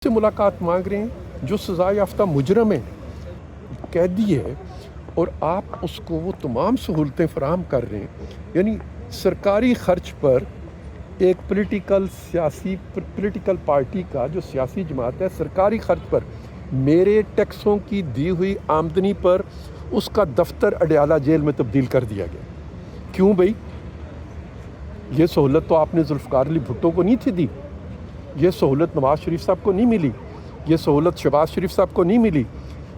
से मुलाकात मांग रहे हैं जो सज़ा याफ्ता मुजरम है, कैदी है, और आप उसको वो तमाम सहूलतें फ़राहम कर रहे हैं। यानी सरकारी ख़र्च पर एक पॉलिटिकल पार्टी का जो सियासी जमात है, सरकारी ख़र्च पर मेरे टैक्सों की दी हुई आमदनी पर उसका दफ्तर अडयाला जेल में तब्दील कर दिया गया। क्यों भाई? ये सहूलत तो आपने जुल्फ़िकार अली भुट्टो को नहीं थी दी, ये सहूलत नवाज़ शरीफ साहब को नहीं मिली, ये सहूलत शहबाज शरीफ साहब को नहीं मिली,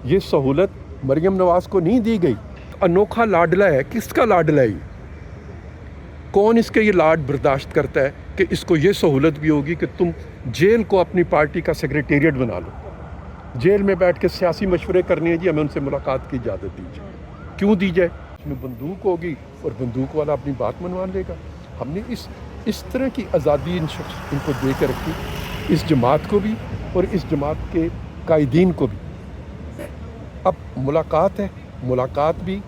ये सहूलत मरियम नवाज़ को नहीं दी गई। अनोखा लाडला है, किसका लाडला है ये? कौन इसके ये लाड बर्दाश्त करता है कि इसको ये सहूलत भी होगी कि तुम जेल को अपनी पार्टी का सेक्रेटेरिएट बना लो, जेल में बैठ के सियासी मशवरे करने हैं जी, हमें उनसे मुलाकात की इजाज़त दीजिए। क्यों दी जाए? उसमें बंदूक होगी और बंदूक वाला अपनी बात मनवा लेगा। हमने इस तरह की आज़ादी इनको दे के रखी, इस जमात को भी और इस जमात के कायदीन को भी। अब मुलाकात है, मुलाकात भी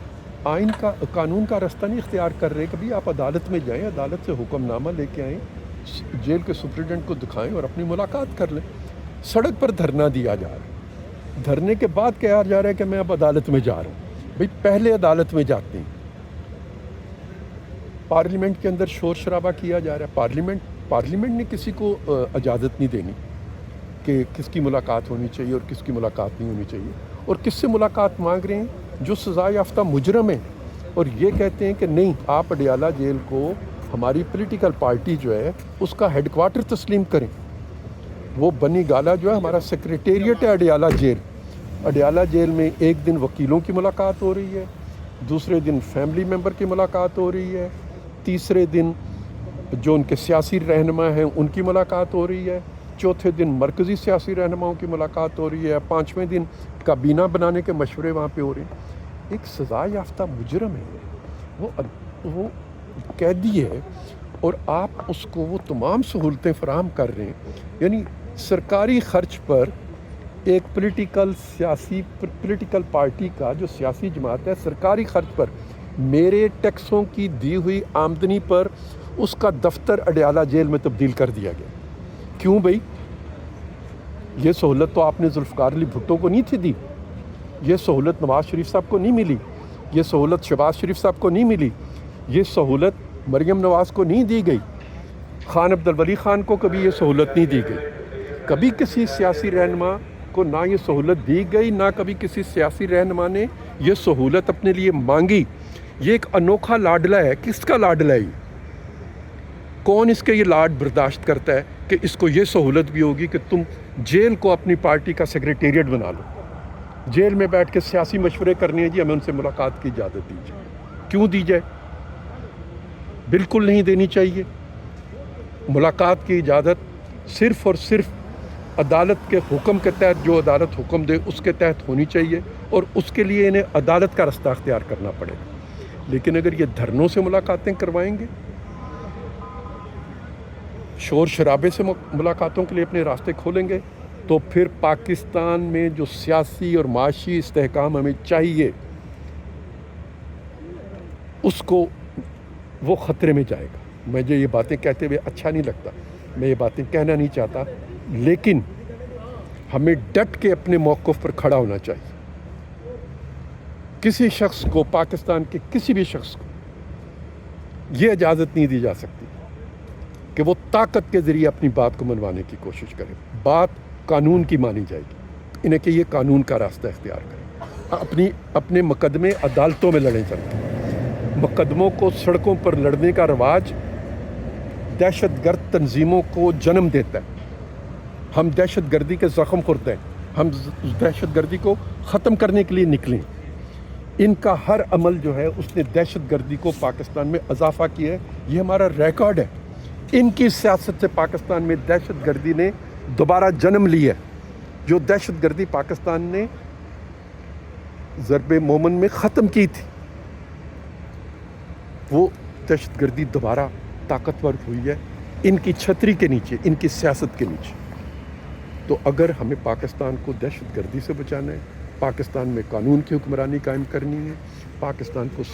आइन का कानून का रास्ता नहीं इख्तियार कर रहे। कभी आप अदालत में जाएं, अदालत से हुक्मनामा लेके आएँ, जेल के सुप्रिटेंडेंट को दिखाएं और अपनी मुलाकात कर लें। सड़क पर धरना दिया जा रहा है, धरने के बाद कहा जा रहा है कि मैं अब अदालत में जा रहा हूँ। भाई पहले अदालत में जाते हैं। पार्लियामेंट के अंदर शोर शराबा किया जा रहा है। पार्लियामेंट ने किसी को इजाज़त नहीं देनी कि किसकी मुलाकात होनी चाहिए और किसकी मुलाकात नहीं होनी चाहिए। और किससे मुलाकात मांग रहे हैं? जो सज़ा याफ्ता मुजरम है, और ये कहते हैं कि नहीं, आप अडयाला जेल को हमारी पॉलिटिकल पार्टी जो है उसका हेडक्वार्टर तस्लीम करें। वो बनी गाला जो है हमारा सेक्रेटेरिएट है अडयाला जेल। अडयाला जेल में एक दिन वकीलों की मुलाकात हो रही है, दूसरे दिन फैमिली मेम्बर की मुलाकात हो रही है, तीसरे दिन जो उनके सियासी रहनुमा हैं उनकी मुलाकात हो रही है, चौथे दिन मरकज़ी सियासी रहनुमाओं की मुलाकात हो रही है, पाँचवें दिन काबीना बनाने के मशवरे वहाँ पे हो रहे हैं। एक सज़ा याफ्ता मुजरम है, वो कैदी है, और आप उसको वो तमाम सहूलतें फ़राहम कर रहे हैं। यानी सरकारी ख़र्च पर एक पॉलिटिकल पार्टी का जो सियासी जमात है, सरकारी ख़र्च पर मेरे टैक्सों की दी हुई आमदनी पर उसका दफ्तर अडयाला जेल में तब्दील कर दिया गया। क्यों भाई? ये सहूलत तो आपने जुल्फ़िकार अली भुट्टो को नहीं थी दी, ये सहूलत नवाज़ शरीफ साहब को नहीं मिली, ये सहूलत शहबाज शरीफ साहब को नहीं मिली, ये सहूलत मरियम नवाज़ को नहीं दी गई, खान अब्दुल वली खान को कभी ये सहूलत नहीं दी गई। कभी किसी सियासी रहनुमा को ना ये सहूलत दी गई, ना कभी किसी सियासी रहनुमा ने ये सहूलत अपने लिए मांगी। ये एक अनोखा लाडला है, किसका लाडला है ये? कौन इसके ये लाड बर्दाश्त करता है कि इसको ये सहूलत भी होगी कि तुम जेल को अपनी पार्टी का सेक्रेटेरिएट बना लो, जेल में बैठ के सियासी मशवरे करने हैं जी, हमें उनसे मुलाकात की इजाज़त दीजिए। क्यों दी जाए? बिल्कुल नहीं देनी चाहिए। मुलाकात की इजाज़त सिर्फ़ और सिर्फ अदालत के हुक्म के तहत, जो अदालत हुक्म दे उसके तहत होनी चाहिए, और उसके लिए इन्हें अदालत का रास्ता अख्तियार करना पड़ेगा। लेकिन अगर ये धरनों से मुलाकातें करवाएंगे, शोर शराबे से मुलाकातों के लिए अपने रास्ते खोलेंगे, तो फिर पाकिस्तान में जो सियासी और माशी इस्तेहकाम हमें चाहिए उसको वो ख़तरे में जाएगा। मुझे ये बातें कहते हुए अच्छा नहीं लगता, मैं ये बातें कहना नहीं चाहता, लेकिन हमें डट के अपने मौक़िफ़ पर खड़ा होना चाहिए। किसी शख्स को, पाकिस्तान के किसी भी शख्स को ये इजाज़त नहीं दी जा सकती कि वो ताकत के ज़रिए अपनी बात को मनवाने की कोशिश करे। बात कानून की मानी जाएगी। इन्हें कि ये कानून का रास्ता इख्तियार करें, अपने मुकदमे अदालतों में लड़े चलते। मुकदमों को सड़कों पर लड़ने का रवाज दहशतगर्द तंजीमों को जन्म देता है। हम दहशत गर्दी के ज़ख्म खुर्द हैं, हम दहशत गर्दी को ख़त्म करने के लिए निकलें। इनका हर अमल जो है उसने दहशत गर्दी को पाकिस्तान में इजाफा किया है, ये हमारा रिकॉर्ड है। इनकी सियासत से पाकिस्तान में दहशत गर्दी ने दोबारा जन्म लिया। जो दहशत गर्दी पाकिस्तान ने ज़रबे मोमन में ख़त्म की थी, वो दहशत गर्दी दोबारा ताकतवर हुई है इनकी छतरी के नीचे, इनकी सियासत के नीचे। तो अगर हमें पाकिस्तान को दहशत गर्दी से बचाना है, पाकिस्तान में कानून की हुक्मरानी कायम करनी है, पाकिस्तान को